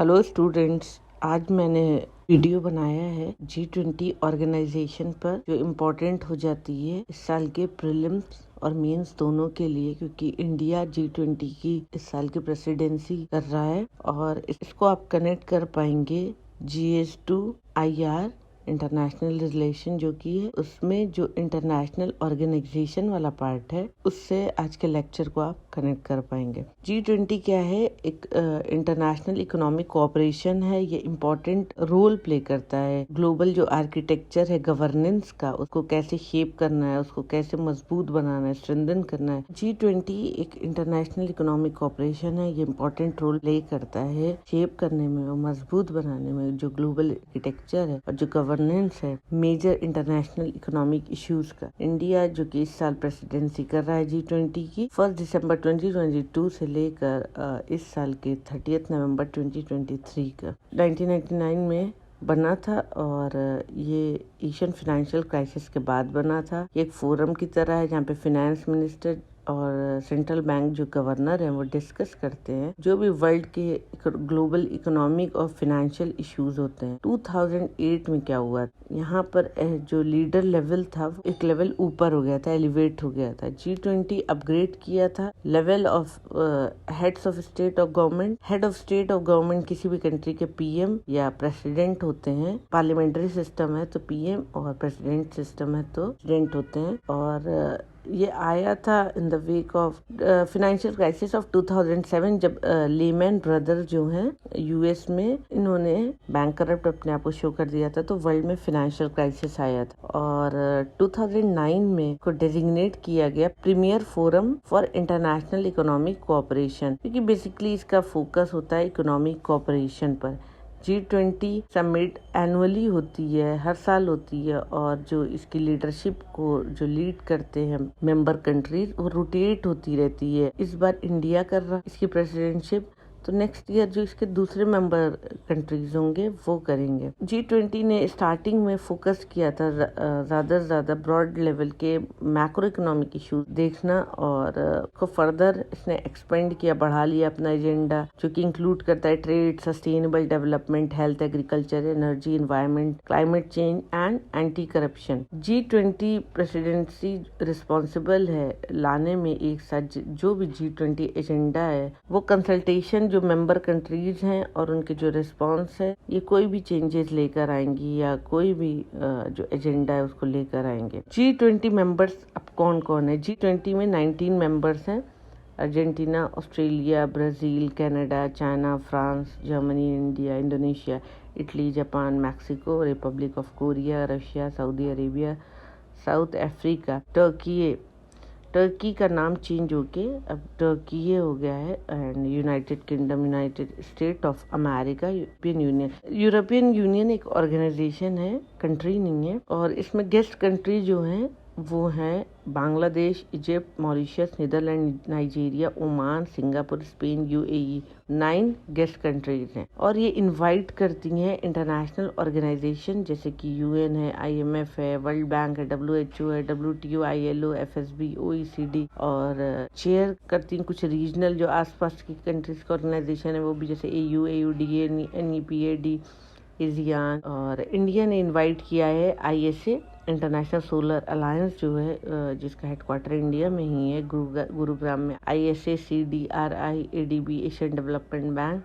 Hello students, आज मैंने video बनाया है G20 ऑर्गेनाइजेशन पर, जो इम्पोर्टेंट हो जाती है इस साल के प्रीलिम्स और मेंस दोनों के लिए, क्योंकि इंडिया G20 की इस साल की प्रेसिडेंसी कर रहा है। और इसको आप कनेक्ट कर पाएंगे GS2 IR इंटरनेशनल रिलेशन जो की है, उसमें जो इंटरनेशनल ऑर्गेनाइजेशन वाला पार्ट है उससे आज के लेक्चर को आप कनेक्ट कर पाएंगे। G20 क्या है? एक इंटरनेशनल इकोनॉमिक कोऑपरेशन है। ये इम्पोर्टेंट रोल प्ले करता है। ग्लोबल जो आर्किटेक्चर है गवर्नेंस का, उसको कैसे शेप करना है, उसको कैसे मजबूत बनाना है, स्ट्रेंथन करना है। G20 एक इंटरनेशनल इकोनॉमिक कोऑपरेशन है। ये इम्पोर्टेंट रोल प्ले करता है शेप करने में और मजबूत बनाने में जो ग्लोबल आर्किटेक्चर है और जो गवर्नेंस है मेजर इंटरनेशनल इकोनॉमिक इश्यूज का। इंडिया जो कि इस साल प्रेसिडेंसी कर रहा है G20 की, 1 दिसंबर 2022 से लेकर इस साल के 30 नवंबर 2023 का 1999 में बना था। और ये एशियन फाइनेंशियल क्राइसिस के बाद बना था। ये एक फोरम की तरह है जहाँ पे फाइनेंस मिनिस्टर और सेंट्रल बैंक जो गवर्नर हैं वो डिस्कस करते हैं जो भी वर्ल्ड के ग्लोबल इकोनॉमिक और फाइनेंशियल इश्यूज होते हैं। 2008 में क्या हुआ, यहाँ पर जो लीडर लेवल था वो एक लेवल ऊपर हो गया था, एलिवेट हो गया था। G20 अपग्रेड किया था level of heads of state of government. Head of state of government किसी भी कंट्री के PM या प्रेसिडेंट होते हैं। पार्लियामेंट्री सिस्टम है तो PM और प्रेसिडेंट सिस्टम है तो प्रेसिडेंट होते हैं। और ये आया था in the week of financial crisis of 2007, जब लेमैन ब्रदर जो हैं US में, इन्होंने बैंकरप्ट अपने आप को शो कर दिया था, तो वर्ल्ड में फाइनेंशियल क्राइसिस आया था। और 2009 में को डेजिग्नेट किया गया premier forum for international economic cooperation, क्योंकि बेसिकली इसका फोकस होता है इकोनॉमिक कोऑपरेशन पर। G20 समिट एनुअली होती है, हर साल होती है, और जो इसकी लीडरशिप को जो लीड करते हैं मेंबर कंट्रीज, वो रोटेट होती रहती है। इस बार इंडिया कर रहा इसकी प्रेसिडेंटशिप, तो नेक्स्ट ईयर जो इसके दूसरे मेंबर कंट्रीज होंगे वो करेंगे। G20 ने स्टार्टिंग में फोकस किया था ज्यादा से ज्यादा ब्रॉड लेवल के मैक्रो इकोनॉमिक इश्यूज देखना, और को फर्दर इसने एक्सपेंड किया, बढ़ा लिया अपना एजेंडा, जो कि इंक्लूड करता है trade, sustainable development, health, agriculture, energy, environment, climate change and anti corruption. G20 presidency responsible है लाने में एक साथ जो भी G20 एजेंडा है वो कंसल्टेशन जो मेंबर कंट्रीज हैं और उनके जो रिस्पांस है, ये कोई भी चेंजेस लेकर आएंगी या कोई भी जो एजेंडा है उसको लेकर आएंगे। G20 मेंबर्स अब कौन कौन है? G20 में 19 मेंबर्स हैं। Argentina, Australia, Brazil, Canada, China, France, Germany, India, Indonesia, Italy, Japan, Mexico, Republic of Korea, Russia, Saudi Arabia, south Africa, Turkey का नाम चेंज होके अब टर्की हो गया है, and United kingdom, United state of America, European union एक organisation है, country नहीं है। और इसमें गेस्ट कंट्री जो हैं वो हैं Bangladesh, Egypt, Mauritius, Netherlands, Nigeria, Oman, Singapore, Spain, UAE। 9 guest countries हैं, और ये इनवाइट करती हैं इंटरनेशनल ऑर्गेनाइजेशन जैसे कि UN है, IMF है, वर्ल्ड बैंक है, WHO है, WTO, ILO, FSB, OECD, और चेयर करती हैं कुछ रीजनल जो आसपास की कंट्रीज का ऑर्गेनाइजेशन है वो भी, जैसे AU, AUDA, NEPAD, ASEAN। और इंडिया ने इनवाइट किया है ISA, इंटरनेशनल सोलर अलायंस जो है, जिसका हेडक्वार्टर इंडिया में ही है, गुरुग्राम में। ISA, CDRI, ADB, Asian development bank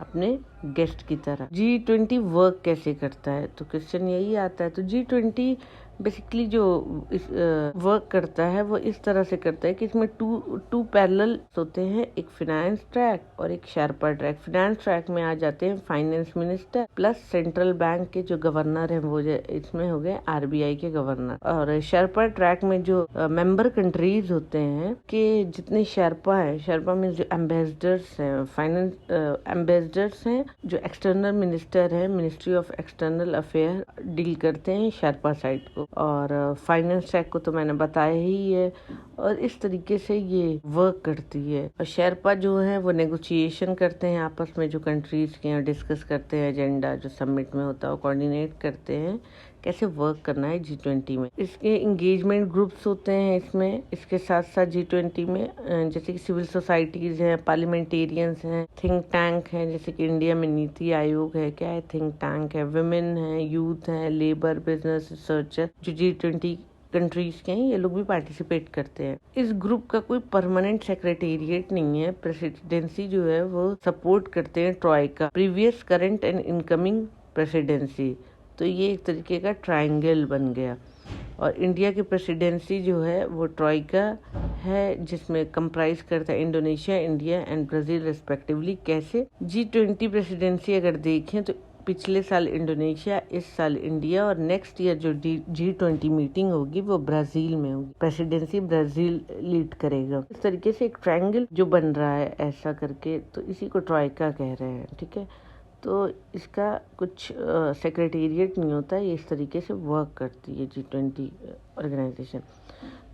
अपने गेस्ट की तरह। G20 वर्क कैसे करता है, तो क्वेश्चन यही आता है। तो G20 बेसिकली जो वर्क करता है वो इस तरह से करता है कि इसमें टू पैरेलल होते हैं, एक फाइनेंस ट्रैक और एक शेरपा ट्रैक। फाइनेंस ट्रैक में आ जाते हैं finance minister plus central bank के जो गवर्नर हैं, वो इसमें हो गए RBI के गवर्नर। और शेरपा ट्रैक में जो मेंबर कंट्रीज होते हैं कि जितने शेरपा है, शेरपा में जो एम्बेसडर्स हैं, फाइनेंस एम्बेसडर्स हैं, जो एक्सटर्नल मिनिस्टर है, ministry of external affair deal करते हैं शेरपा साइड को। और फाइनेंस ट्रैक को तो मैंने बताया ही है। और इस तरीके से ये वर्क करती है। और शेरपा जो है वो नेगोशिएशन करते हैं आपस में, जो कंट्रीज के यहाँ डिस्कस करते हैं एजेंडा जो समिट में होता है, वो कोऑर्डिनेट करते हैं कैसे वर्क करना है G20 में। इसके इंगेजमेंट ग्रुप्स होते हैं इसमें, इसके साथ साथ G20 में जैसे कि सिविल सोसाइटीज हैं, पार्लियामेंटेरियंस हैं, थिंक टैंक हैं, जैसे कि इंडिया में नीति आयोग है, क्या है थिंक टैंक है, विमेन है, यूथ है, लेबर, बिजनेस, रिसर्चर, जो G20 कंट्रीज के हैं, ये लोग भी पार्टिसिपेट करते हैं। इस ग्रुप का कोई परमानेंट सेक्रेटेरिएट नहीं है। प्रेसिडेंसी जो है वो सपोर्ट करते हैं troika, previous, current and incoming presidency. तो ये एक तरीके का ट्रायंगल बन गया। और इंडिया की प्रेसिडेंसी जो है वो ट्रॉइका है, जिसमें कंप्राइज करता है Indonesia, India and Brazil respectively. कैसे G20 प्रेसिडेंसी अगर देखें तो पिछले साल इंडोनेशिया, इस साल इंडिया, और नेक्स्ट ईयर जो G20 मीटिंग होगी वो ब्राजील में होगी। प्रेसिडेंसी ब्राजील लीड करेगा। इस तरीके से एक ट्रायंगल जो बन रहा है ऐसा करके, तो इसी को ट्रॉइका कह रहे हैं। ठीक है, तो इसका कुछ सेक्रेटेरिएट नहीं होता है, ये इस तरीके से वर्क करती है G20 ऑर्गेनाइजेशन।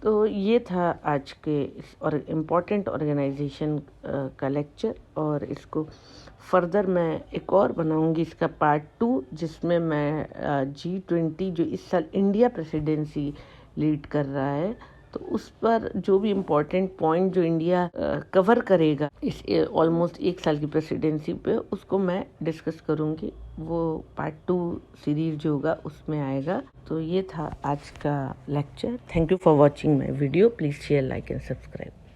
तो ये था आज के और इम्पॉर्टेंट ऑर्गेनाइजेशन का लेक्चर, और इसको फर्दर मैं एक और बनाऊंगी, इसका पार्ट 2, जिसमें मैं G20 जो इस साल इंडिया प्रेसिडेंसी लीड कर रहा है, तो उस पर जो भी इम्पोर्टेंट पॉइंट जो इंडिया कवर करेगा इस ऑलमोस्ट एक साल की प्रेसिडेंसी पे, उसको मैं डिस्कस करूंगी। वो पार्ट 2 सीरीज जो होगा उसमें आएगा। तो ये था आज का lecture. Thank you for watching my video. Please share, like and subscribe.